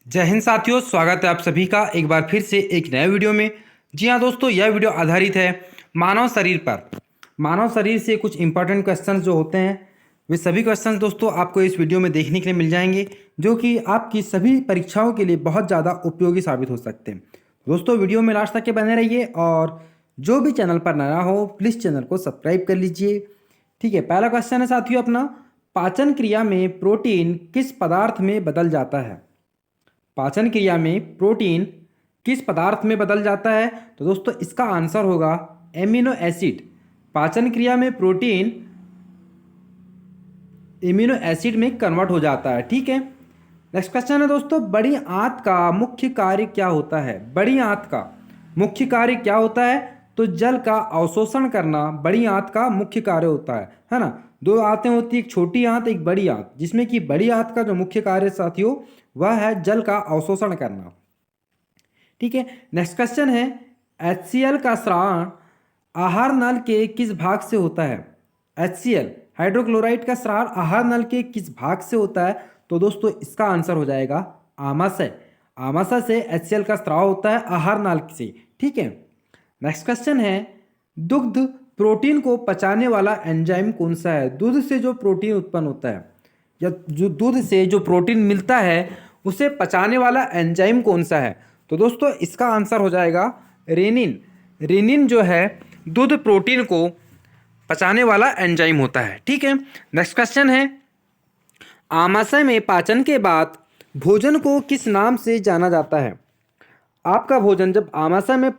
जय हिंद साथियों, स्वागत है आप सभी का एक बार फिर से एक नए वीडियो में। जी हाँ दोस्तों, यह वीडियो आधारित है मानव शरीर पर। मानव शरीर से कुछ इंपॉर्टेंट क्वेश्चंस जो होते हैं, वे सभी क्वेश्चंस दोस्तों आपको इस वीडियो में देखने के लिए मिल जाएंगे, जो कि आपकी सभी परीक्षाओं के लिए बहुत ज़्यादा उपयोगी साबित हो सकते हैं। दोस्तों वीडियो में लास्ट तक के बने रहिए, और जो भी चैनल पर नया हो प्लीज़ चैनल को सब्सक्राइब कर लीजिए। ठीक है, पहला क्वेश्चन है साथियों अपना, पाचन क्रिया में प्रोटीन किस पदार्थ में बदल जाता है? पाचन क्रिया में प्रोटीन किस पदार्थ में बदल जाता है? तो दोस्तों इसका आंसर होगा एमिनो एसिड। पाचन क्रिया में प्रोटीन एमिनो एसिड में कन्वर्ट हो जाता है। ठीक है, नेक्स्ट क्वेश्चन है दोस्तों, बड़ी आंत का मुख्य कार्य क्या होता है? बड़ी आंत का मुख्य कार्य क्या होता है? तो जल का अवशोषण करना बड़ी आंत का मुख्य कार्य होता है ना। दो आंतें होती है, एक छोटी आंत एक बड़ी आंत, जिसमें कि बड़ी आंत का जो मुख्य कार्य साथियों वह है जल का अवशोषण करना। ठीक है, नेक्स्ट क्वेश्चन है, HCl का स्राव आहार नल के किस भाग से होता है? HCl हाइड्रोक्लोराइड का स्राव आहार नल के किस भाग से होता है? तो दोस्तों इसका आंसर हो जाएगा आमाशय। आमाशय से HCl का स्राव होता है आहार नल से। ठीक है, नेक्स्ट क्वेश्चन है, दुग्ध प्रोटीन को पचाने वाला एंजाइम कौन सा है? दूध से जो प्रोटीन उत्पन्न होता है या जो दूध से जो प्रोटीन मिलता है उसे पचाने वाला एंजाइम कौन सा है? तो दोस्तों इसका आंसर हो जाएगा रेनिन। रेनिन जो है दूध प्रोटीन को पचाने वाला एंजाइम होता है। ठीक है, नेक्स्ट क्वेश्चन है, आमाशय में पाचन के बाद भोजन को किस नाम से जाना जाता है? आपका भोजन जब आमाशय में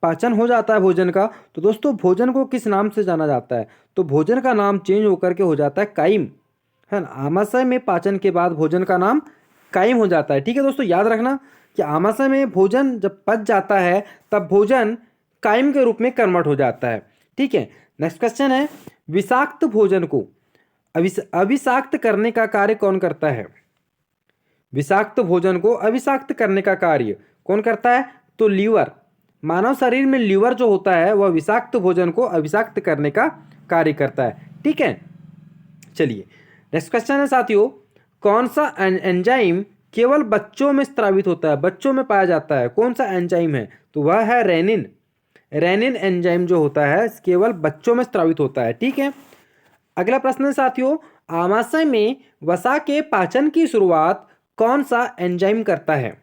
पाचन हो जाता है भोजन का, तो दोस्तों भोजन को किस नाम से जाना जाता है? तो भोजन का नाम चेंज होकर के हो जाता है काइम, है ना। आमाशय में पाचन के बाद भोजन का नाम काइम हो जाता है। ठीक है दोस्तों, याद रखना कि आमाशय में भोजन जब पच जाता है तब भोजन काइम के रूप में कन्वर्ट हो जाता है। ठीक है, नेक्स्ट क्वेश्चन है, विषाक्त भोजन को अविषाक्त करने का कार्य कौन करता है? विषाक्त भोजन को अविषाक्त करने का कार्य कौन करता है? तो लीवर। मानव शरीर में लीवर जो होता है वह विषाक्त भोजन को अविषाक्त करने का कार्य करता है। ठीक है, चलिए नेक्स्ट क्वेश्चन है साथियों, कौन सा एंजाइम केवल बच्चों में स्रावित होता है? बच्चों में पाया जाता है, कौन सा एंजाइम है? तो वह है रेनिन। रेनिन एंजाइम जो होता है केवल बच्चों में स्रावित होता है। ठीक है, अगला प्रश्न है साथियों, आमाशय में वसा के पाचन की शुरुआत कौन सा एंजाइम करता है?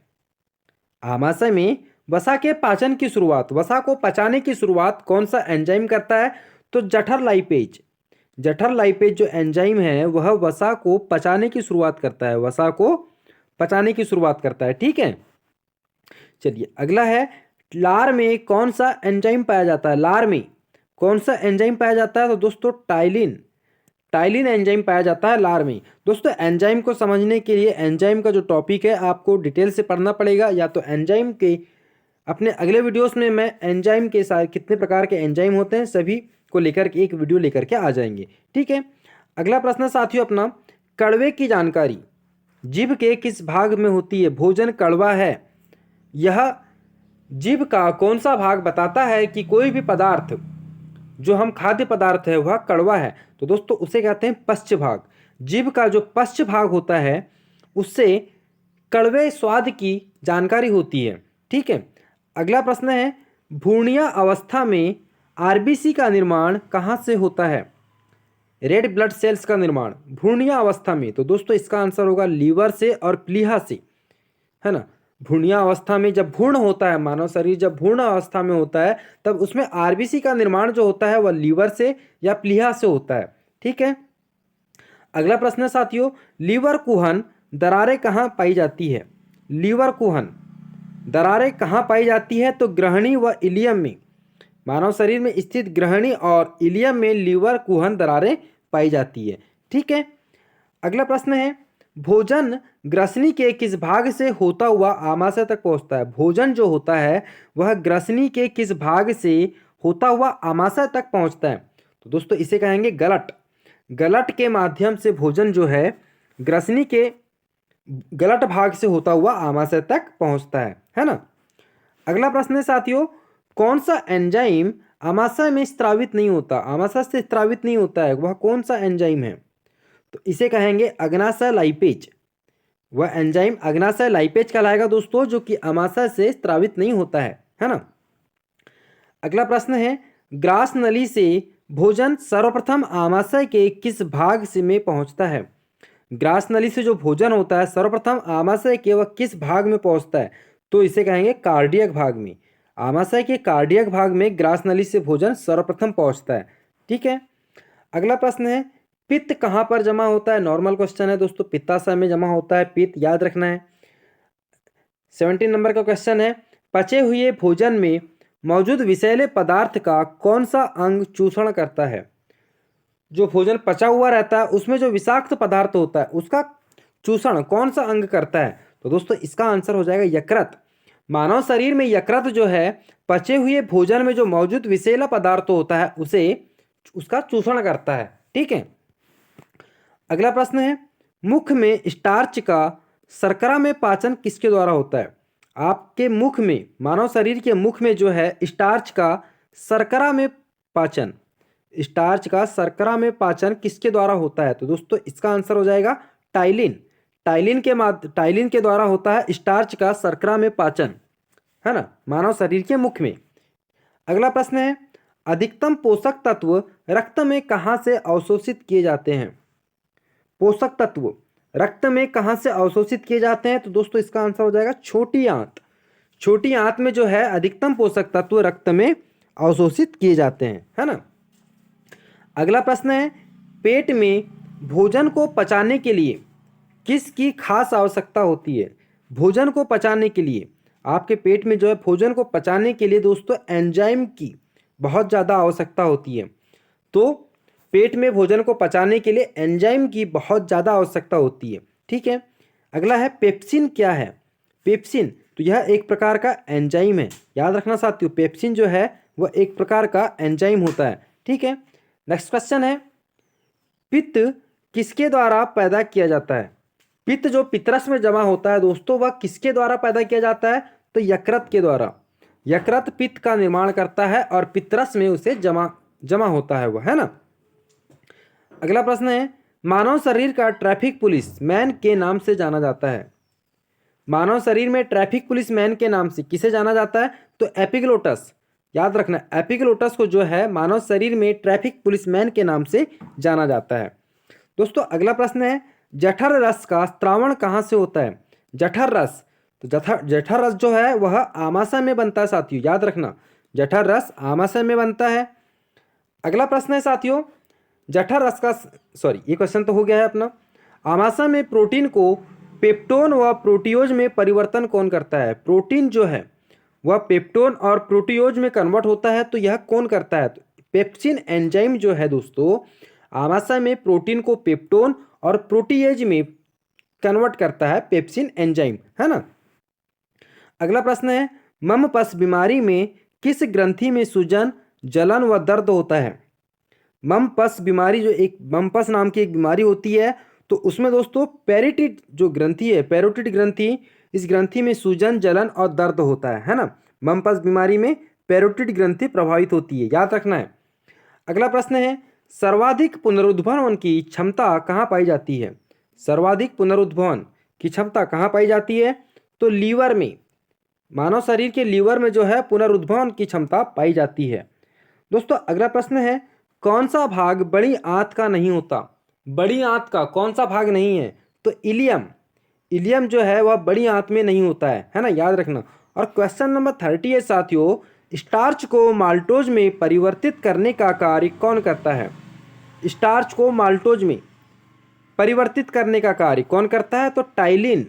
आमाशय में वसा के पाचन की शुरुआत, वसा को पचाने की शुरुआत कौन सा एंजाइम करता है? तो जठर लाइपेज। जठर लाइपेज जो एंजाइम है वह वसा को पचाने की शुरुआत करता है, वसा को पचाने की शुरुआत करता है। ठीक है, चलिए अगला है, लार में कौन सा एंजाइम पाया जाता है? लार में कौन सा एंजाइम पाया जाता है? तो दोस्तों टाइलिन। टाइलिन एंजाइम पाया जाता है लार में। दोस्तों एंजाइम को समझने के लिए एंजाइम का जो टॉपिक है आपको डिटेल से पढ़ना पड़ेगा, या तो एंजाइम के अपने अगले वीडियोस में मैं एंजाइम के साथ कितने प्रकार के एंजाइम होते हैं सभी को लेकर के एक वीडियो लेकर के आ जाएंगे। ठीक है, अगला प्रश्न साथियों अपना, कड़वे की जानकारी जीभ के किस भाग में होती है? भोजन कड़वा है, यह जीभ का कौन सा भाग बताता है कि कोई भी पदार्थ जो हम खाद्य पदार्थ है वह कड़वा है? तो दोस्तों उसे कहते हैं पश्च भाग। जीभ का जो पश्च भाग होता है उससे कड़वे स्वाद की जानकारी होती है। ठीक है, अगला प्रश्न है, भ्रूणीय अवस्था में आरबीसी का निर्माण कहाँ से होता है? रेड ब्लड सेल्स का निर्माण भ्रूणीय अवस्था में, तो दोस्तों इसका आंसर होगा लीवर से और प्लीहा से, है ना। भ्रूणीय अवस्था में जब भ्रूण होता है, मानव शरीर जब भ्रूण अवस्था में होता है तब उसमें आरबीसी का निर्माण जो होता है वह लीवर से या प्लीहा से होता है। ठीक है, अगला प्रश्न है साथियों, लीवर कुहन दरारें कहाँ पाई जाती है? लीवर कुहन दरारें कहाँ पाई जाती है? तो ग्रहणी व इलियम में। मानव शरीर में स्थित ग्रहणी और इलियम में लीवर कुहन दरारें पाई जाती है। ठीक है, अगला प्रश्न है, भोजन ग्रसनी के किस भाग से होता हुआ आमाशय तक पहुंचता है? भोजन जो होता है वह ग्रसनी के किस भाग से होता हुआ आमाशय तक पहुंचता है? तो दोस्तों इसे कहेंगे गलट। गलट के माध्यम से भोजन जो है ग्रसनी के गलट भाग से होता हुआ आमाशय तक पहुंचता है ना। अगला प्रश्न है साथियों, कौन सा एंजाइम आमाशय में स्त्रावित नहीं होता? आमाशय से स्त्रावित नहीं होता है, वह कौन सा एंजाइम है? तो इसे कहेंगे अग्नाशय लाइपेज। वह एंजाइम अग्नाशय लाइपेज कहलाएगा दोस्तों, जो कि आमाशय से स्रावित नहीं होता है ना। अगला प्रश्न है, ग्रास नली से भोजन सर्वप्रथम आमाशय के किस भाग से में पहुंचता है? ग्रास नली से जो भोजन होता है सर्वप्रथम आमाशय के वह किस भाग में पहुंचता है? तो इसे कहेंगे कार्डियक भाग में। आमाशय के कार्डियक भाग में ग्रास नली से भोजन सर्वप्रथम पहुंचता है। ठीक है। अगला प्रश्न है, पित्त कहाँ पर जमा होता है? नॉर्मल क्वेश्चन है दोस्तों, पित्ताशय में जमा होता है पित्त, याद रखना है। 17 नंबर का क्वेश्चन है, पचे हुए भोजन में मौजूद विषैले पदार्थ का कौन सा अंग चूषण करता है? जो भोजन पचा हुआ रहता है उसमें जो विषाक्त पदार्थ होता है उसका चूषण कौन सा अंग करता है? तो दोस्तों इसका आंसर हो जाएगा यकृत। मानव शरीर में यकृत जो है पचे हुए भोजन में जो मौजूद विषैला पदार्थ होता है उसे उसका चूषण करता है। ठीक है। अगला प्रश्न है, मुख में स्टार्च का शर्करा में पाचन किसके द्वारा होता है? आपके मुख में, मानव शरीर के मुख में जो है स्टार्च का शर्करा में पाचन, स्टार्च का शर्करा में पाचन किसके द्वारा होता है? तो दोस्तों इसका आंसर हो जाएगा टाइलिन। टाइलिन के द्वारा होता है स्टार्च का शर्करा में पाचन, है ना, मानव शरीर के मुख में। अगला प्रश्न है, अधिकतम पोषक तत्व रक्त में कहाँ से अवशोषित किए जाते हैं? पोषक तत्व रक्त में कहाँ से अवशोषित किए जाते हैं? तो दोस्तों इसका आंसर हो जाएगा छोटी आंत। छोटी आंत में जो है अधिकतम पोषक तत्व रक्त में अवशोषित किए जाते हैं, है ना। अगला प्रश्न है, पेट में भोजन को पचाने के लिए किसकी खास आवश्यकता होती है? भोजन को पचाने के लिए, आपके पेट में जो है भोजन को पचाने के लिए दोस्तों एंजाइम की बहुत ज़्यादा आवश्यकता होती है। तो पेट में भोजन को पचाने के लिए एंजाइम की बहुत ज़्यादा आवश्यकता होती है। ठीक है। अगला है, पेप्सिन क्या है? पेप्सिन तो यह एक प्रकार का एंजाइम है, याद रखना साथियों, पेप्सिन जो है वह एक प्रकार का एंजाइम होता है। ठीक है। नेक्स्ट क्वेश्चन है, पित्त किसके द्वारा पैदा किया जाता है? पित्त जो पित्रस में जमा होता है दोस्तों वह किसके द्वारा पैदा किया जाता है? तो यकृत के द्वारा। यकृत पित्त का निर्माण करता है और पित्रस में उसे जमा होता है वह, है ना। अगला प्रश्न है, मानव शरीर का ट्रैफिक पुलिस मैन के नाम से जाना जाता है? मानव शरीर में ट्रैफिक पुलिस मैन के नाम से किसे जाना जाता है? तो एपिग्लोटस, याद रखना, एपिग्लोटस को जो है मानव शरीर में ट्रैफिक पुलिस मैन के नाम से जाना जाता है। दोस्तों अगला प्रश्न है, जठर रस का स्त्रावण कहाँ से होता है? जठर रस, तो जठर रस जो है वह आमाशय में बनता है साथियों, याद रखना, जठर रस आमाशय में बनता है। अगला प्रश्न है साथियों, जठर रस का, सॉरी ये क्वेश्चन तो हो गया है अपना, आमाशय में प्रोटीन को पेप्टोन व प्रोटियोज में परिवर्तन कौन करता है? प्रोटीन जो है वह पेप्टोन और प्रोटियोज में कन्वर्ट होता है, तो यह कौन करता है? तो पेप्सिन एंजाइम जो है दोस्तों आमाशय में प्रोटीन को पेप्टोन और प्रोटीएज में कन्वर्ट करता है पेप्सिन एंजाइम, है ना। अगला प्रश्न है, मम्पस बीमारी में किस ग्रंथि में सूजन, जलन व दर्द होता है? मम्पस बीमारी जो एक मम्पस नाम की एक बीमारी होती है, तो उसमें दोस्तों पेरिटिड जो ग्रंथि है, पेरोटिड ग्रंथि, इस ग्रंथि में सूजन, जलन और दर्द होता है ना। मम्पस बीमारी में पेरोटिड ग्रंथि प्रभावित होती है, याद रखना है। अगला प्रश्न है, सर्वाधिक पुनरुद्भवन की क्षमता कहाँ पाई जाती है? सर्वाधिक पुनरुद्भवन की क्षमता कहाँ पाई जाती है? तो लीवर में, मानव शरीर के लीवर में जो है पुनरुद्भवन की क्षमता पाई जाती है। दोस्तों अगला प्रश्न है, कौन सा भाग बड़ी आंत का नहीं होता? बड़ी आंत का कौन सा भाग नहीं है? तो इलियम। इलियम जो है वह बड़ी आंत में नहीं होता है ना, याद रखना। और क्वेश्चन नंबर 30 है साथियों, स्टार्च को माल्टोज में परिवर्तित करने का कार्य कौन करता है? स्टार्च को माल्टोज में परिवर्तित करने का कार्य कौन करता है? तो टाइलिन।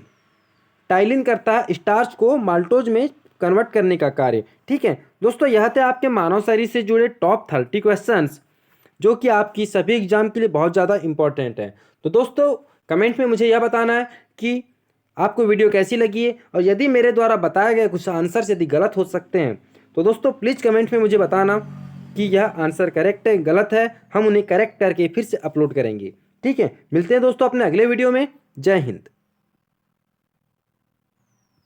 टाइलिन करता है स्टार्च को माल्टोज में कन्वर्ट करने का कार्य। ठीक है दोस्तों, यह थे आपके मानव शरीर से जुड़े टॉप 30 क्वेश्चंस जो कि आपकी सभी एग्जाम के लिए बहुत ज़्यादा इंपॉर्टेंट है। तो दोस्तों कमेंट में मुझे यह बताना है कि आपको वीडियो कैसी लगी है, और यदि मेरे द्वारा बताया गया कुछ आंसर यदि गलत हो सकते हैं तो दोस्तों प्लीज़ कमेंट में मुझे बताना कि यह आंसर करेक्ट है, गलत है, हम उन्हें करेक्ट करके फिर से अपलोड करेंगे। ठीक है, मिलते हैं दोस्तों अपने अगले वीडियो में। जय हिंद।